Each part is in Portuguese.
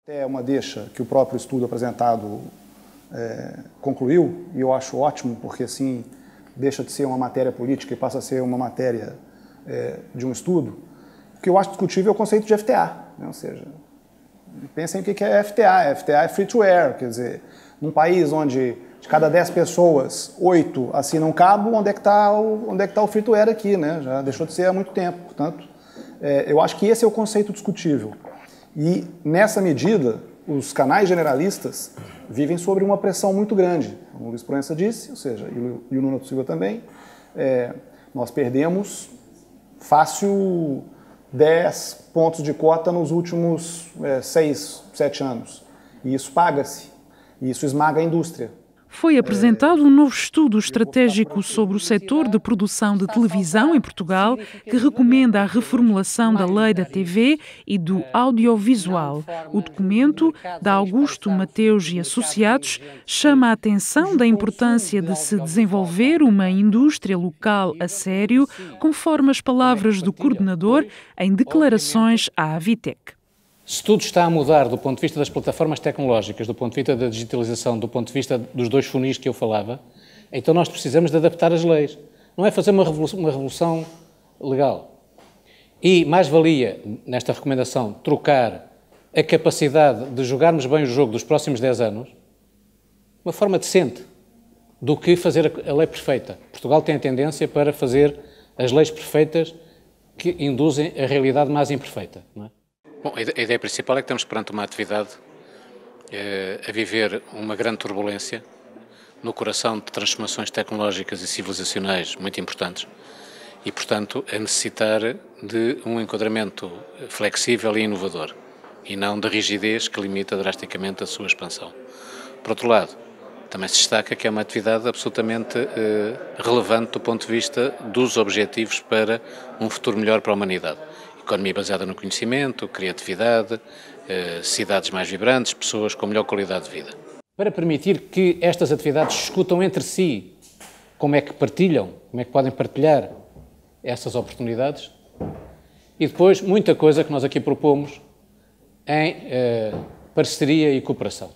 É uma deixa que o próprio estudo apresentado concluiu, e eu acho ótimo, porque assim deixa de ser uma matéria política e passa a ser uma matéria de um estudo. O que eu acho discutível é o conceito de FTA, né? Ou seja, pensem o que é FTA. FTA é free to air, quer dizer, num país onde de cada 10 pessoas, 8 assinam um cabo, onde é que está o free to air aqui, né? Já deixou de ser há muito tempo. Portanto, eu acho que esse é o conceito discutível. E, nessa medida, os canais generalistas vivem sobre uma pressão muito grande. Como o Luiz Proença disse, ou seja, e o Nuno Silva também, nós perdemos fácil 10 pontos de cota nos últimos 6, 7 anos. E isso paga-se, e isso esmaga a indústria. Foi apresentado um novo estudo estratégico sobre o setor de produção de televisão em Portugal, que recomenda a reformulação da lei da TV e do audiovisual. O documento, da Augusto Mateus e Associados, chama a atenção da importância de se desenvolver uma indústria local a sério, conforme as palavras do coordenador em declarações à Avitec. Se tudo está a mudar do ponto de vista das plataformas tecnológicas, do ponto de vista da digitalização, do ponto de vista dos dois funis que eu falava, então nós precisamos de adaptar as leis. Não é fazer uma revolução legal. E mais valia, nesta recomendação, trocar a capacidade de jogarmos bem o jogo dos próximos 10 anos, de uma forma decente, do que fazer a lei perfeita. Portugal tem a tendência para fazer as leis perfeitas que induzem a realidade mais imperfeita, não é? Bom, a ideia principal é que estamos perante uma atividade a viver uma grande turbulência no coração de transformações tecnológicas e civilizacionais muito importantes e, portanto, a necessitar de um enquadramento flexível e inovador e não de rigidez que limita drasticamente a sua expansão. Por outro lado, também se destaca que é uma atividade absolutamente relevante do ponto de vista dos objetivos para um futuro melhor para a humanidade. Economia baseada no conhecimento, criatividade, cidades mais vibrantes, pessoas com melhor qualidade de vida. Para permitir que estas atividades discutam entre si como é que partilham, como é que podem partilhar essas oportunidades e depois muita coisa que nós aqui propomos em parceria e cooperação.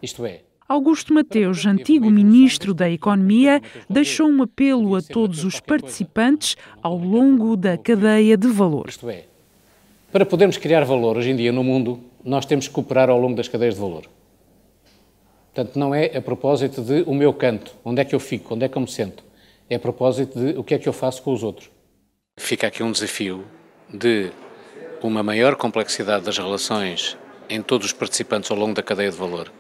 Isto é, Augusto Mateus, antigo ministro da Economia, deixou um apelo a todos os participantes ao longo da cadeia de valor. Isto é, para podermos criar valor hoje em dia no mundo, nós temos que cooperar ao longo das cadeias de valor. Portanto, não é a propósito de o meu canto, onde é que eu fico, onde é que eu me sento. É a propósito de o que é que eu faço com os outros. Fica aqui um desafio de uma maior complexidade das relações em todos os participantes ao longo da cadeia de valor.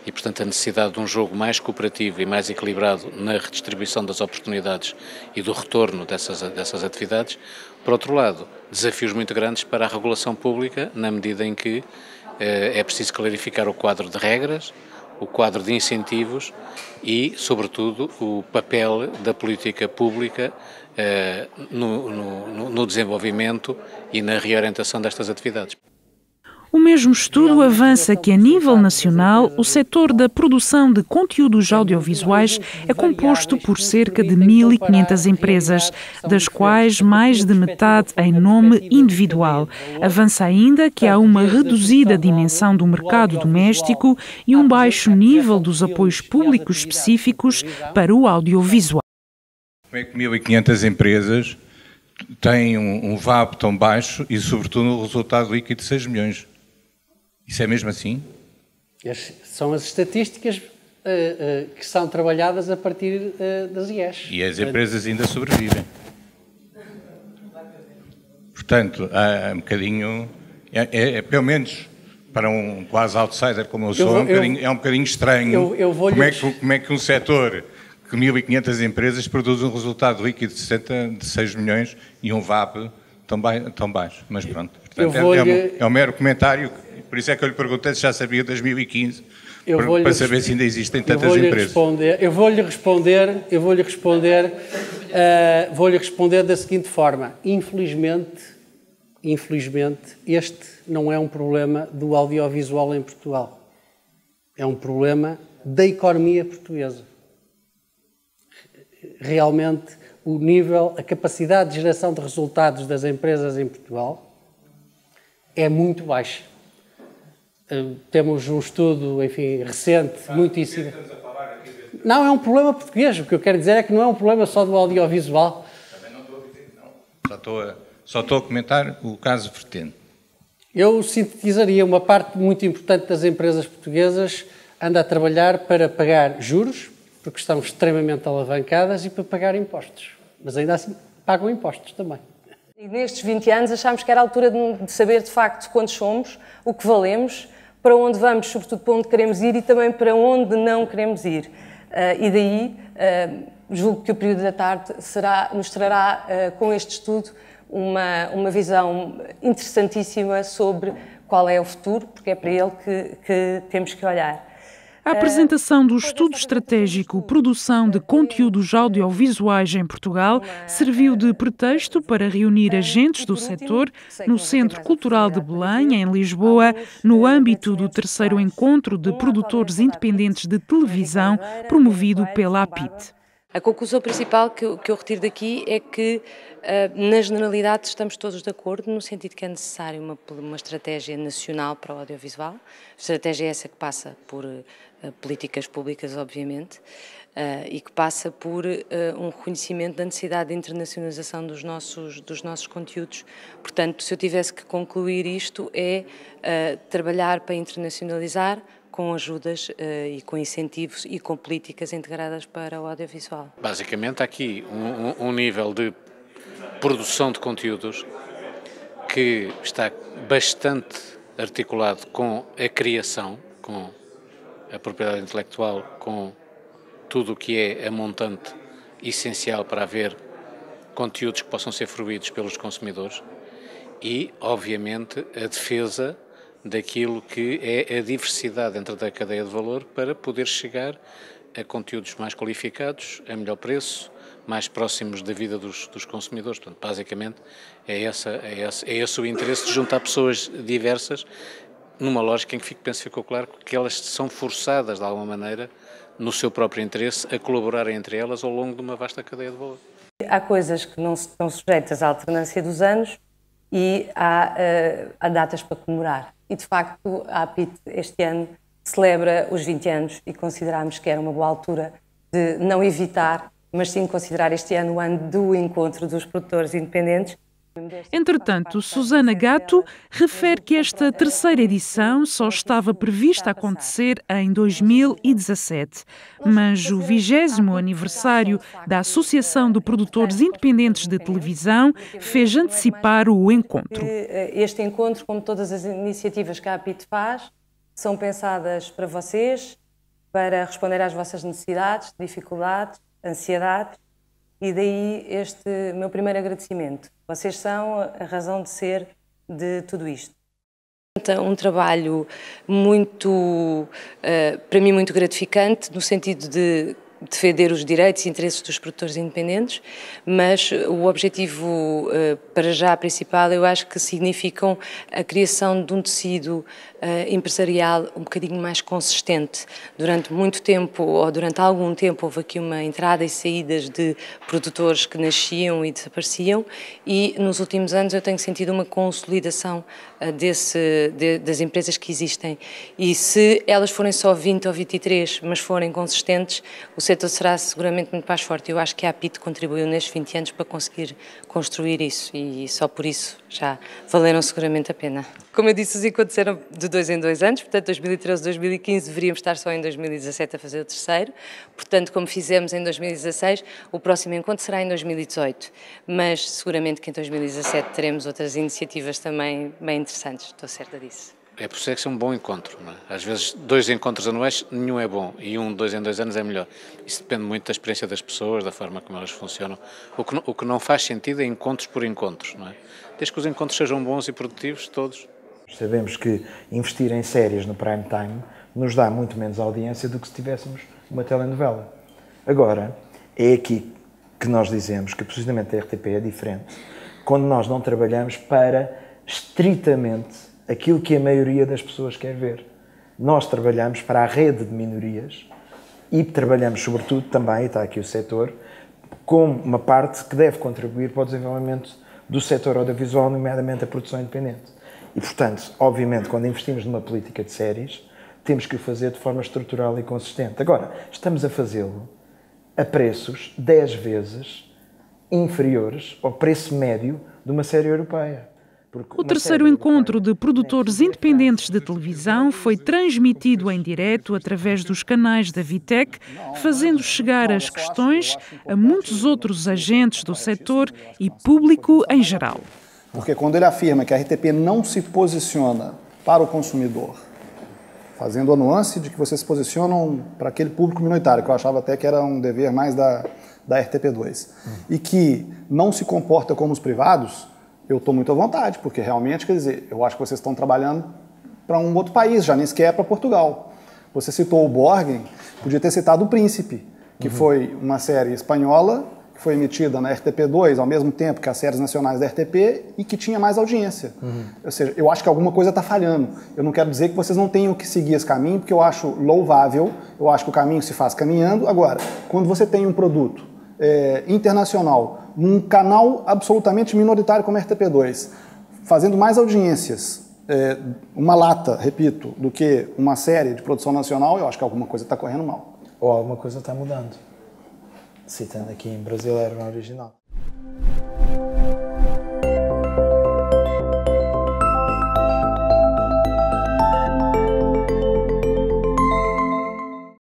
E, portanto, a necessidade de um jogo mais cooperativo e mais equilibrado na redistribuição das oportunidades e do retorno dessas atividades. Por outro lado, desafios muito grandes para a regulação pública, na medida em que é preciso clarificar o quadro de regras, o quadro de incentivos e, sobretudo, o papel da política pública no desenvolvimento e na reorientação destas atividades. O mesmo estudo avança que, a nível nacional, o setor da produção de conteúdos audiovisuais é composto por cerca de 1.500 empresas, das quais mais de metade em nome individual. Avança ainda que há uma reduzida dimensão do mercado doméstico e um baixo nível dos apoios públicos específicos para o audiovisual. Como é que 1.500 empresas têm um VAB tão baixo e, sobretudo, um resultado líquido de 6 milhões? Isso é mesmo assim? São as estatísticas que são trabalhadas a partir das IES. E as empresas ainda sobrevivem. Portanto, há um bocadinho... pelo menos para um quase outsider como eu sou, é um bocadinho estranho como é que um setor que 1.500 empresas produz um resultado líquido de 6 milhões e um VAB tão baixo. Mas pronto, portanto, é um mero comentário. Por isso é que eu lhe perguntei se já sabia de 2015, para saber se ainda existem tantas empresas. Vou-lhe responder da seguinte forma. Infelizmente, este não é um problema do audiovisual em Portugal. É um problema da economia portuguesa. Realmente, o nível, a capacidade de geração de resultados das empresas em Portugal é muito baixa. Temos um estudo, enfim, recente, muitíssimo. Não, é um problema português. O que eu quero dizer é que não é um problema só do audiovisual. Também não estou a dizer que não. Só estou a comentar o caso vertente. Eu sintetizaria uma parte muito importante das empresas portuguesas anda a trabalhar para pagar juros, porque estão extremamente alavancadas, e para pagar impostos. Mas ainda assim pagam impostos também. E nestes 20 anos achámos que era a altura de saber de facto quantos somos, o que valemos, para onde vamos, sobretudo para onde queremos ir e também para onde não queremos ir. E daí julgo que o período da tarde nos trará com este estudo uma visão interessantíssima sobre qual é o futuro, porque é para ele que temos que olhar. A apresentação do Estudo Estratégico Produção de Conteúdos Audiovisuais em Portugal serviu de pretexto para reunir agentes do setor no Centro Cultural de Belém, em Lisboa, no âmbito do 3º Encontro de Produtores Independentes de Televisão, promovido pela APIT. A conclusão principal que eu retiro daqui é que, na generalidade, estamos todos de acordo no sentido que é necessário uma estratégia nacional para o audiovisual. Estratégia essa que passa por políticas públicas, obviamente, e que passa por um reconhecimento da necessidade de internacionalização dos nossos conteúdos. Portanto, se eu tivesse que concluir isto, é trabalhar para internacionalizar, com ajudas e com incentivos e com políticas integradas para o audiovisual. Basicamente, há aqui um nível de produção de conteúdos que está bastante articulado com a criação, com a propriedade intelectual, com tudo o que é a montante essencial para haver conteúdos que possam ser fruídos pelos consumidores e, obviamente, a defesa daquilo que é a diversidade dentro da cadeia de valor para poder chegar a conteúdos mais qualificados, a melhor preço, mais próximos da vida dos consumidores. Portanto, basicamente, é esse o interesse de juntar pessoas diversas numa lógica em que ficou claro que elas são forçadas, de alguma maneira, no seu próprio interesse, a colaborarem entre elas ao longo de uma vasta cadeia de valor. Há coisas que não estão sujeitas à alternância dos anos e há datas para comemorar. E, de facto, a APIT este ano celebra os 20 anos e considerámos que era uma boa altura de não evitar, mas sim considerar este ano o ano do encontro dos produtores independentes. Entretanto, Susana Gato refere que esta 3ª edição só estava prevista acontecer em 2017, mas o 20º aniversário da Associação de Produtores Independentes de Televisão fez antecipar o encontro. Este encontro, como todas as iniciativas que a APIT faz, são pensadas para vocês, para responder às vossas necessidades, dificuldades, ansiedades, e daí este meu primeiro agradecimento. Vocês são a razão de ser de tudo isto. Um trabalho muito, para mim, muito gratificante, no sentido de defender os direitos e interesses dos produtores independentes, mas o objetivo, para já, principal, eu acho que significam a criação de um tecido empresarial um bocadinho mais consistente. Durante muito tempo, ou durante algum tempo, houve aqui uma entrada e saídas de produtores que nasciam e desapareciam, e nos últimos anos eu tenho sentido uma consolidação das empresas que existem. E se elas forem só 20 ou 23, mas forem consistentes, o setor será seguramente muito mais forte. Eu acho que a APIT contribuiu nestes 20 anos para conseguir construir isso, e só por isso já valeram seguramente a pena. Como eu disse, os encontros eram de 2 em 2 anos, portanto 2013, 2015 deveríamos estar só em 2017 a fazer o 3º, portanto como fizemos em 2016, o próximo encontro será em 2018, mas seguramente que em 2017 teremos outras iniciativas também bem interessantes, estou certa disso. É por isso que é um bom encontro, não é? Às vezes 2 encontros anuais, nenhum é bom, e 2 em 2 anos é melhor. Isso depende muito da experiência das pessoas, da forma como elas funcionam. O que não faz sentido é encontros por encontros, não é? Desde que os encontros sejam bons e produtivos, todos. Sabemos que investir em séries no prime time nos dá muito menos audiência do que se tivéssemos uma telenovela. Agora, é aqui que nós dizemos que o posicionamento da RTP é diferente, quando nós não trabalhamos para estritamente aquilo que a maioria das pessoas quer ver. Nós trabalhamos para a rede de minorias e trabalhamos sobretudo também, e está aqui o setor, com uma parte que deve contribuir para o desenvolvimento do setor audiovisual, nomeadamente a produção independente. E, portanto, obviamente, quando investimos numa política de séries, temos que o fazer de forma estrutural e consistente. Agora, estamos a fazê-lo a preços 10 vezes inferiores ao preço médio de uma série europeia. O terceiro encontro de produtores independentes de televisão foi transmitido em direto através dos canais da Vitec, fazendo chegar as questões a muitos outros agentes do setor e público em geral. Porque quando ele afirma que a RTP não se posiciona para o consumidor, fazendo a nuance de que vocês se posicionam para aquele público minoritário, que eu achava até que era um dever mais da RTP2, e que não se comporta como os privados, eu estou muito à vontade, porque realmente, quer dizer, eu acho que vocês estão trabalhando para um outro país, já nem sequer para Portugal. Você citou o Borgen, podia ter citado o Príncipe, que foi uma série espanhola, que foi emitida na RTP2 ao mesmo tempo que as séries nacionais da RTP e que tinha mais audiência. Ou seja, eu acho que alguma coisa está falhando. Eu não quero dizer que vocês não tenham que seguir esse caminho, porque eu acho louvável, eu acho que o caminho se faz caminhando. Agora, quando você tem um produto internacional, num canal absolutamente minoritário como a RTP2, fazendo mais audiências, uma lata, repito, do que uma série de produção nacional, eu acho que alguma coisa está correndo mal. Ou alguma coisa está mudando. Citando aqui em brasileiro no original.